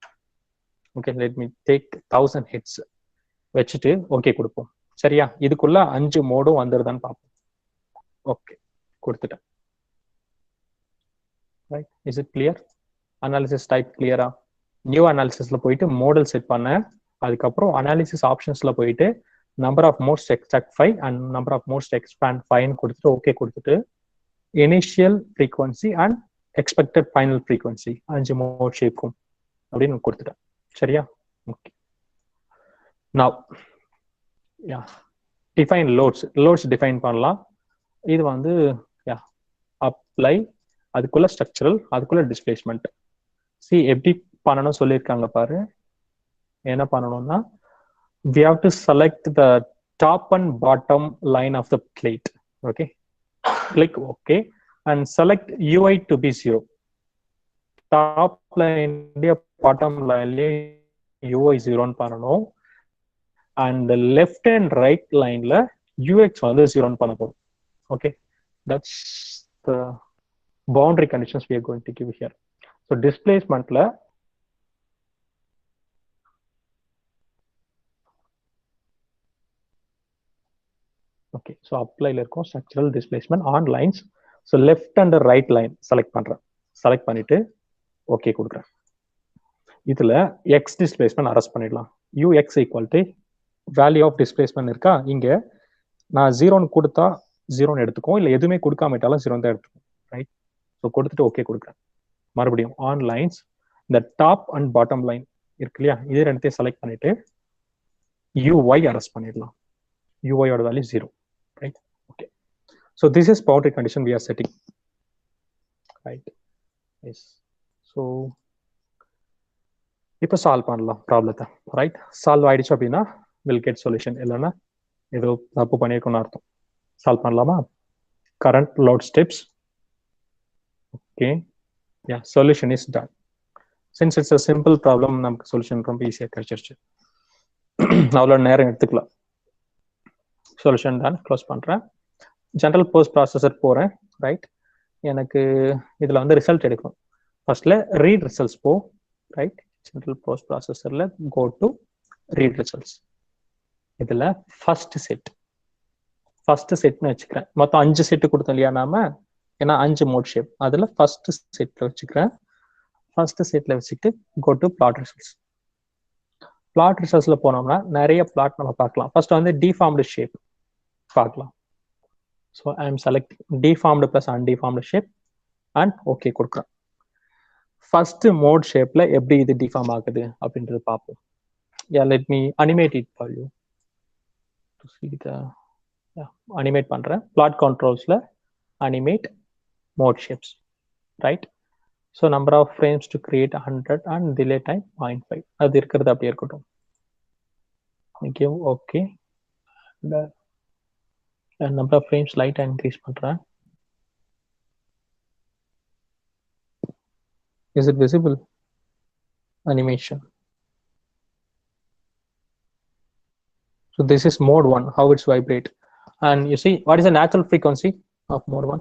Okay, let me take 1000 hertz வச்சுட்டு ஓகே கொடுப்போம், சரியா? இதுக்குள்ள 5 மோடும் வந்துருதான்னு பார்ப்போம். ஓகே கொடுத்துட்டேன், right? Is it clear? Analysis type கிளியரா? நியூ அனாலிசிஸ்ல போயிட்டு மோடல் செட் பண்ணேன். அதுக்கப்புறம் அனாலிசிஸ் ஆப்ஷன்ஸ்ல போயிட்டு number of modes extract 5 and number of modes expand 5 கொடுத்துட்டு ஓகே கொடுத்துட்டு initial frequency and expected final frequency 5 mode ஷேப்பும் அப்படின்னு கொடுத்துட்டேன், சரியா? Okay. Now define loads define பண்ணலாம். இது வந்து அப்ளை, அதுக்குள்ள ஸ்ட்ரக்சரல், அதுக்குள்ள டிஸ்பிளேஸ்மெண்ட். சி எப்படி பண்ணணும் சொல்லியிருக்காங்க பாரு. என்ன பண்ணணும்னா we have to select the top and bottom line of the plate. Okay, click OK and select UI to be 0. Top line bottom line UI 0 பண்ணனும் and the left and right line UX வந்து 0 பண்ண போறோம். Okay, that's the boundary conditions we are going to give here. So displacement okay, so apply இருக்கும் structural displacement on lines. So left and right line select பண்றேன். select பண்ணிட்டு okay கொடுக்குறேன். இதுல x displacement arrest பண்ணிடலாம். ux equal to value of displacement இருக்கா, இங்க நான் 0 கொடுத்தா 0 எடுத்துக்கும், இல்ல எதுவுமே கொடுக்காம விட்டாலும் 0 தான் எடுத்துக்கும். ரைட், ஸோ கொடுத்துட்டு ஓகே கொடுக்குறேன். மறுபடியும் ஆன் லைன்ஸ் இந்த டாப் அண்ட் பாட்டம் லைன் இருக்கு இல்லையா, இது ரெண்டுத்தையும் செலக்ட் பண்ணிட்டு uy அரெஸ்ட் பண்ணிடலாம். uy ஓட value 0. Right, okay. So this is boundary condition we are setting. Right, yes. So இப்போ சால்வ் பண்ணலாம் ப்ராப்ளத்தை. ரைட், சால்வ் ஆயிடுச்சு அப்படின்னா வில் கெட் சொல்யூஷன், இல்லைன்னா ஏதோ தப்பு பண்ணியிருக்கோம்னு அர்த்தம். சால்வ் பண்ணலாமா? Current load steps. Okay, yeah, solution is done. Since it's a simple problem, நமக்கு சொல்யூஷன் ரொம்ப ஈஸியாக கிடைச்சிருச்சு. அவ்வளோ நேரம் எடுத்துக்கலாம். சொல்யூஷன் தான், க்ளோஸ் பண்ணுறேன். ஜென்ரல் போஸ்ட் ப்ராசஸர் போகிறேன். ரைட், எனக்கு இதில் வந்து ரிசல்ட் எடுக்கணும். ஃபர்ஸ்ட்ல ரீட் ரிசல்ட்ஸ் போ. ரைட், ஜென்ரல் போஸ்ட் ப்ராசஸரில் கோ டு ரீட் ரிசல்ட்ஸ். இதில் ஃபர்ஸ்ட் செட்னு வச்சுக்கிறேன். மொத்தம் 5 செட்டு கொடுத்தோம் இல்லையா நாம, ஏன்னா 5 மோட் ஷேப். அதில் ஃபர்ஸ்ட் செட்டில் வச்சுக்கிறேன். ஃபர்ஸ்ட் செட்டில் வச்சுக்கிட்டு go to plot results. Plot ரிசல்ட்ஸில் போனோம்னா நிறைய பிளாட் நம்ம பார்க்கலாம். ஃபர்ஸ்ட் வந்து டிஃபார்ம்டு ஷேப் பார்க்கலாம். So I am select deformed plus அன்டிஃபார்ம்டு shape and okay கொடுக்குறேன். ஃபர்ஸ்ட் மோட் ஷேப்ல எப்படி இது டிஃபார்ம் ஆகுது அப்படின்றது பார்ப்போம். Yeah, let me animate it for you to see the animate பண்றேன். பிளாட் கண்ட்ரோல்ஸ்ல animate mode shapes. Right, so number of frames to create 100 and delay time 0.5. அது இருக்கிறது அப்படியே இருக்கட்டும். ஓகே, நம்பர் ஆஃப் ஃப்ரேம்ஸ் லைட்டாக இன்க்ரீஸ் பண்றேன். Is it visible? Animation. So this is mode 1, how it's vibrate. And you see, what is the natural frequency of mode 1?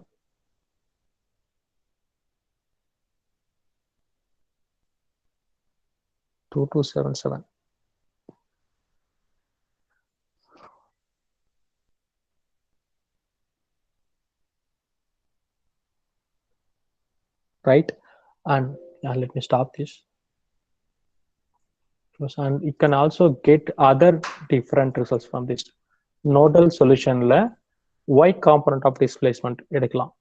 Two two 7 7. Right, and let me stop this. And you can also get other different results from this. Nodal solution la y component of displacement எடுக்கலாம்.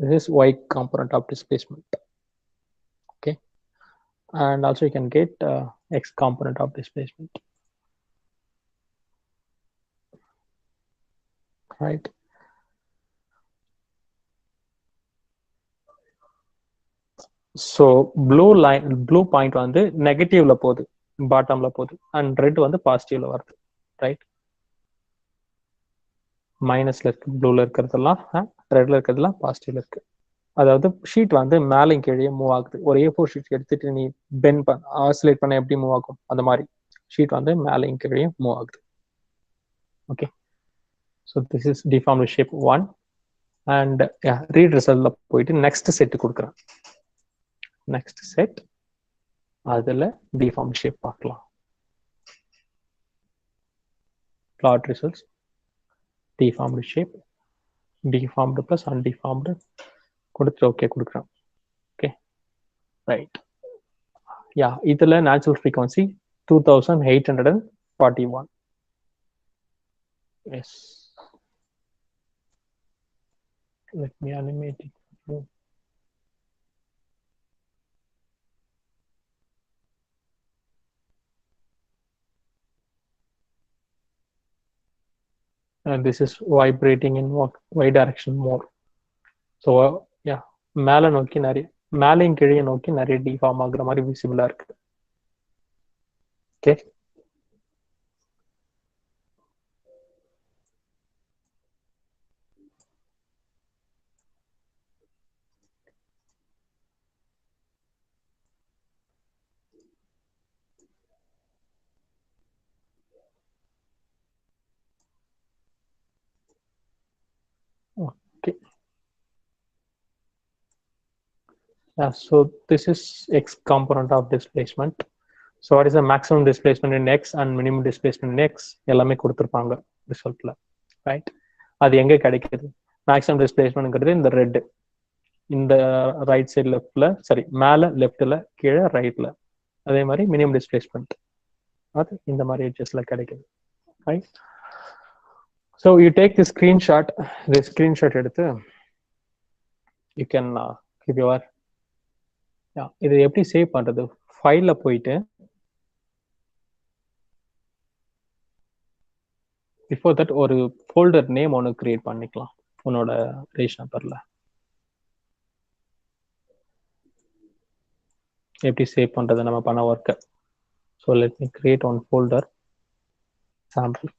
This is y component of displacement. Okay, and also you can get x component of displacement. Right, so blue point வந்து நெகட்டிவ்ல போகுது, பாட்டம்ல போகுது, அண்ட் ரெட் வந்து பாசிட்டிவ்ல வருது. ரைட், மைனஸ்ல இருக்கு ப்ளூல இருக்கிறதெல்லாம், ரெட்ல இருக்கிறதெல்லாம் பாசிட்டிவ்ல இருக்கு. அதாவது ஷீட் வந்து மேலே கீழே மூவ் ஆகுது. ஒரு A4 ஷீட் எடுத்துட்டு நீ பெண்ட் பண்ண ஆசிலேட் பண்ண எப்படி மூவ் ஆகும், அந்த மாதிரி ஷீட் வந்து மேலே கீழே மூவ் ஆகுது. Okay, so this is deformed shape 1. And read ரிசல்ட்ல போயிட்டு நெக்ஸ்ட் செட் கொடுக்குறேன். நெக்ஸ்ட் செட், அதுல டிஃபார்ம்டு ஷேப் பார்க்கலாம். Plot results, deformed shape, deformed plus undeformed கொடுத்து ஓகே கொடுக்குறேன். ஓகே, ரைட், யா, இதுல natural frequency 2841. Yes, let me animate it. And this is vibrating in y direction more. So yeah, மேலே நோக்கி நிறைய, மேலேயும் கீழே நோக்கி நிறைய டிஃபார்ம் ஆகுற மாதிரி விசிபிளா இருக்கு. Okay, Yeah, so this is X component of displacement. So what is the maximum displacement in X and minimum displacement in X? எல்லாமே கொடுத்திருப்பாங்க ரிசல்ட்ல, ரைட்? அது எங்க கிடைக்குது? மேக்ஸிமம் டிஸ்பிளேஸ்மெண்ட்ங்கிறது இந்த ரெட், இந்த ரைட் சைடு லெஃப்ட்ல, சரி மேல லெஃப்ட்ல, கீழே ரைட்ல. அதே மாதிரி மினிமம் டிஸ்பிளேஸ்மெண்ட் அது இந்த மாதிரி எட்ஜஸ்ல கிடைக்குது, right? So you take the screenshot. இந்த ஸ்கிரீன்ஷாட் எடுத்து யூ கேன் கிவ் யுவர், இது எப்படி சேவ் பண்றது? ஃபைல்ல போயிட்டு பிஃபோர் தட் ஒரு ஃபோல்டர் நேம் ஒன்று கிரியேட் பண்ணிக்கலாம் உன்னோட ரேஷன் நம்பர்ல. எப்படி சேவ் பண்றது நம்ம பண்ண ஒர்க்கை. So let me create one folder sample.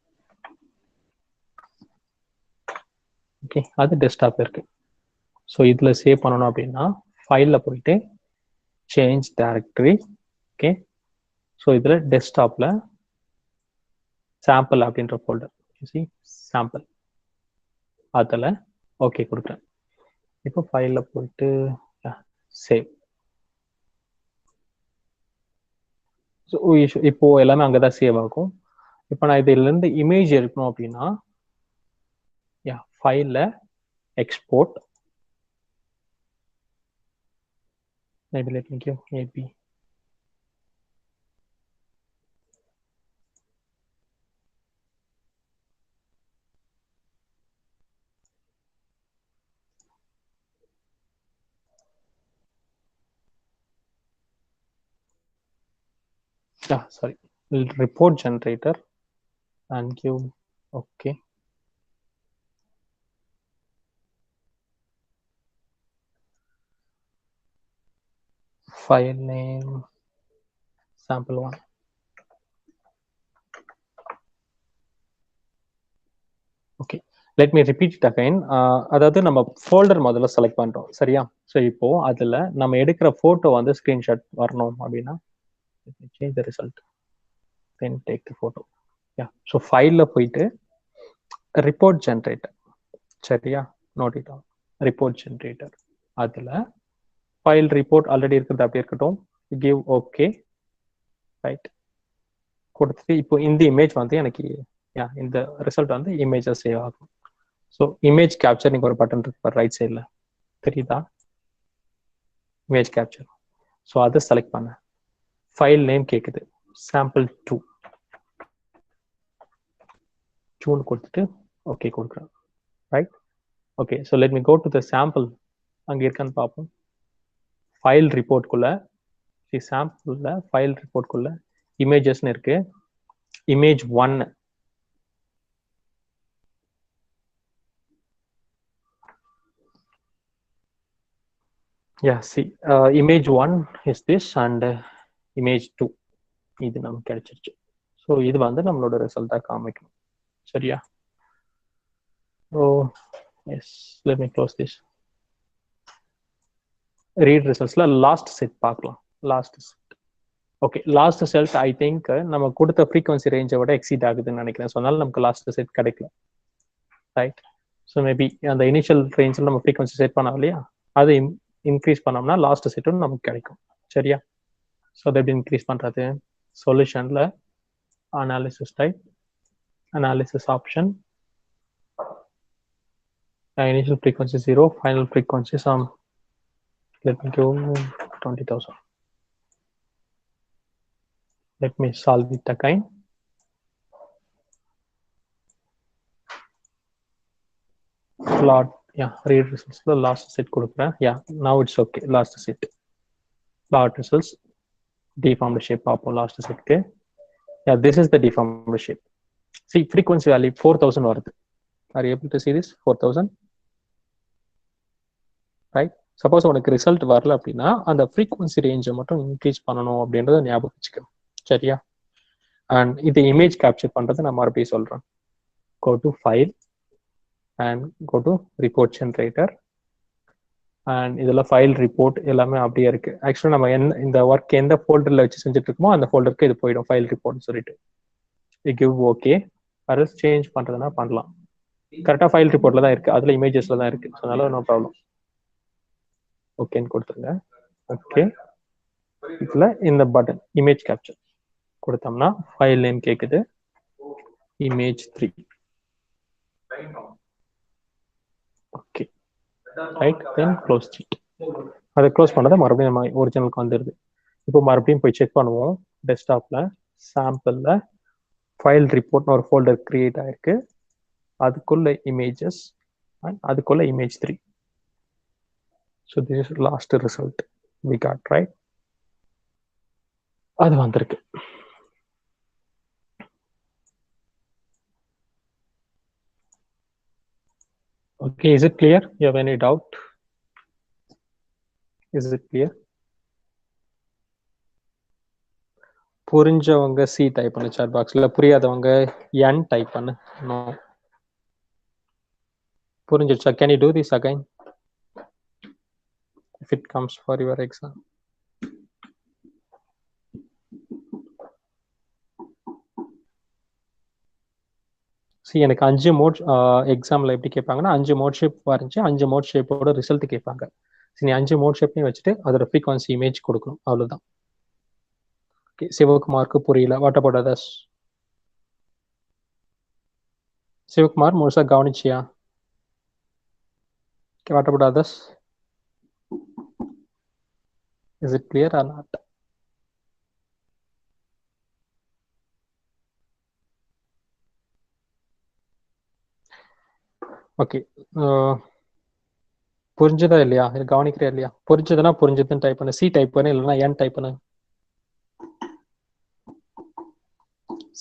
Okay, அது டெஸ்க்டாப் இருக்கு. ஸோ இதுல சேவ் பண்ணணும் அப்படின்னா ஃபைல்ல போயிட்டு சேஞ்ச் டைரக்டரி. ஓகே, ஸோ இதுல டெஸ்க்டாப்ல சாம்பிள் அப்படின்ற ஃபோல்டர், சாம்பிள், அதில் ஓகே கொடுக்குறேன். இப்போ ஃபைலில் போயிட்டு சேவ். ஸோ இப்போ எல்லாமே அங்கே தான் சேவ் ஆகும். இப்போ நான் இதிலேருந்து இமேஜ் எடுக்கணும் அப்படின்னா ஃபைலில் export, maybe let me give AB. Sorry, report generator and give okay. File name sample1. Okay, let me repeat it again. அதாவது நம்ம ஃபோல்டர் முதல்ல செலக்ட் பண்றோம், சரியா? ஸோ இப்போ அதுல நம்ம எடுக்கிற போட்டோ வந்து ஸ்கிரீன்ஷாட் வரணும் அப்படின்னா change the result, then take the photo. Yeah, so file போயிட்டு report generator, சரியா? note it down, report generator. அதுல file report ஆல்ரெடி இருக்குது அப்படியே இருக்கட்டும். give okay, right? கொடுத்துட்டு இப்போ இந்த இமேஜ் வந்து எனக்கு இந்த ரிசல்ட் வந்து இமேஜா சேவ் ஆகும். ஸோ இமேஜ் கேப்சர் ஒரு பட்டன் இருக்கு ரைட் சைடில், தெரியுதா? Image capture. ஸோ அதை செலக்ட் பண்ண ஃபைல் நேம் கேட்குது, sample2 கொடுத்துட்டு ஓகே கொடுக்குறேன், right? Okay, so let me go to the sample. அங்கே இருக்கான்னு பார்ப்போம். ஃபைல் ரிப்போர்ட்குள்ள, சாம்பிளில் ஃபைல் ரிப்போர்ட்குள்ள இமேஜஸ்ன்னு இருக்கு. Image 1 see, image 1 is this and image 2 இது நமக்கு கிடைச்சிருச்சு. ஸோ இது வந்து நம்மளோட ரிசல்ட்டா காமிக்கும், சரியா? So yes, let me close this. Read ரிசல்ட்ஸ்ல லாஸ்ட் செட் பார்க்கலாம். Last set, okay, last set I think நம்ம கொடுத்த ஃப்ரீக்வன்சி ரேஞ்சை விட எக்ஸீட் ஆகுதுன்னு நினைக்கிறேன். ஸோ அதனால நமக்கு லாஸ்ட் செட் கிடைக்கல, ரைட்? ஸோ மேபி அந்த இனிஷியல் ரேஞ்சில் நம்ம ஃப்ரீக்வன்சி செட் பண்ணோம் இல்லையா, அது இன்க்ரீஸ் பண்ணோம்னா லாஸ்ட் செட்டும் நமக்கு கிடைக்கும், சரியா? ஸோ அதை எப்படி இன்க்ரீஸ் பண்ணுறது? சொல்யூஷனில் analysis type, analysis option, initial frequency 0, final frequency some, let me go 20,000. Let me solve it again. Plot, read results, the last set கொடுக்கிறேன். Now it's okay. Last set, plot results, deformed shape பார்ப்போம் last set க்கு. This is the deformed shape. See, frequency value 4000 வருது. Are you able to see this? 4000, right? Suppose உனக்கு ரிசல்ட் வரல அப்படின்னா அந்த ஃப்ரீக்வன்சி ரேஞ்சை மட்டும் இன்க்ரீஸ் பண்ணணும் அப்படின்றத ஞாபகம் வச்சுக்கணும், சரியா? அண்ட் இது இமேஜ் கேப்சர் பண்றது நான் மறுபடியும் சொல்றேன். go to file and go to report generator, and இதுல ஃபைல் ரிப்போர்ட் எல்லாமே அப்படியே இருக்கு. ஆக்சுவலா நம்ம இந்த ஒர்க் எந்த ஃபோல்டர்ல வச்சு செஞ்சுட்டு இருக்கோமோ அந்த ஃபோல்டருக்கு இது போயிடும், ஃபைல் ரிப்போர்ட்னு சொல்லிட்டு. கிவ் ஓகே, அதை சேஞ்ச் பண்றதுனா பண்ணலாம். கரெக்டா ஃபைல் ரிப்போர்ட்ல தான் இருக்கு, அதுல இமேஜஸ்ல தான் இருக்கு, அதனால நோ ப்ராப்ளம். ஓகேன்னு கொடுத்துருங்க. ஓகே, இதுல இந்த பட்டன் இமேஜ் கேப்சர் கொடுத்தோம்னா ஃபைல் நேம் கேக்குது, image3. Okay, right, then close it. அதை க்ளோஸ் பண்ணதை மறுபடியும் நம்ம ஒரிஜினலுக்கு வந்துடுது. இப்போ மறுபடியும் போய் செக் பண்ணுவோம். டெஸ்க்டாப்ல சாம்பிள்ல ஃபைல் ரிப்போர்ட்னு ஒரு ஃபோல்டர் கிரியேட் ஆயிருக்கு. அதுக்குள்ள இமேஜஸ் அண்ட் அதுக்குள்ள image3. So this is last result we got, right? அது வந்திருக்கு. Okay, is it clear? You have any doubt? Is it clear? புரிஞ்சவங்க சி டைப் பண்ணு சாட் பாக்ஸ்ல, புரியாதவங்க என் டைப் பண்ணு. நோ, புரிஞ்சிருச்சா? Can you do this again if it comes for your exam? See, எனக்கு 5 மோட் எக்ஸாம்ல எப்படி கேட்பாங்கன்னா 5 மோட் ஷேப் வரைஞ்சி 5 மோட் ஷேப்போட ரிசல்ட் கேட்பாங்க. சரி, நீ 5 மோட் ஷேப்லையும் வச்சுட்டு அதோட ஃப்ரீக்வன்சி இமேஜ் கொடுக்கணும், அவ்வளவுதான். ஓகே, சிவகுமாருக்கு புரியல. What about others? சிவகுமார் முழுசா கவனிச்சியா? Okay, what about others? Is it clear or not? Okay, புரிஞ்சதா இல்லையா? கவனிக்கிறா இல்லையா? புரிஞ்சதுன்னா புரிஞ்சதுன்னு டைப் பண்ணு, சி டைப் பண்ணு, இல்லைன்னா என் டைப் பண்ணு.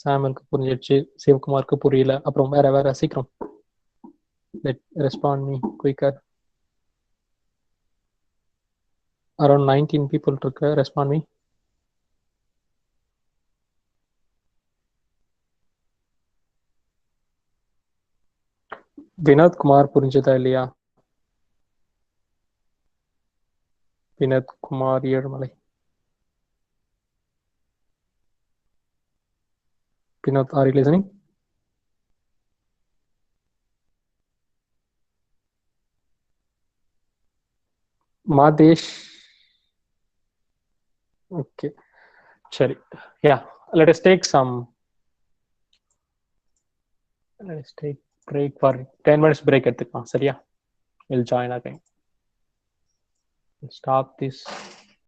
சாமுக்கு புரிஞ்சிடுச்சு, சிவகுமாருக்கு புரியல. அப்புறம் வேற வேற சீக்கிரம் let respond me quicker. Around 19 people இருக்கு, respond me. வினோத் குமார் புரிஞ்சதா இல்லையா? Vinoth Kumar Ezhumalai. Vinoth, are you listening? Madhesh. Okay, சரி. Yeah, let us take break for 10 minutes break எடுத்துக்கலாம். சரியா? We'll join again. Stop this.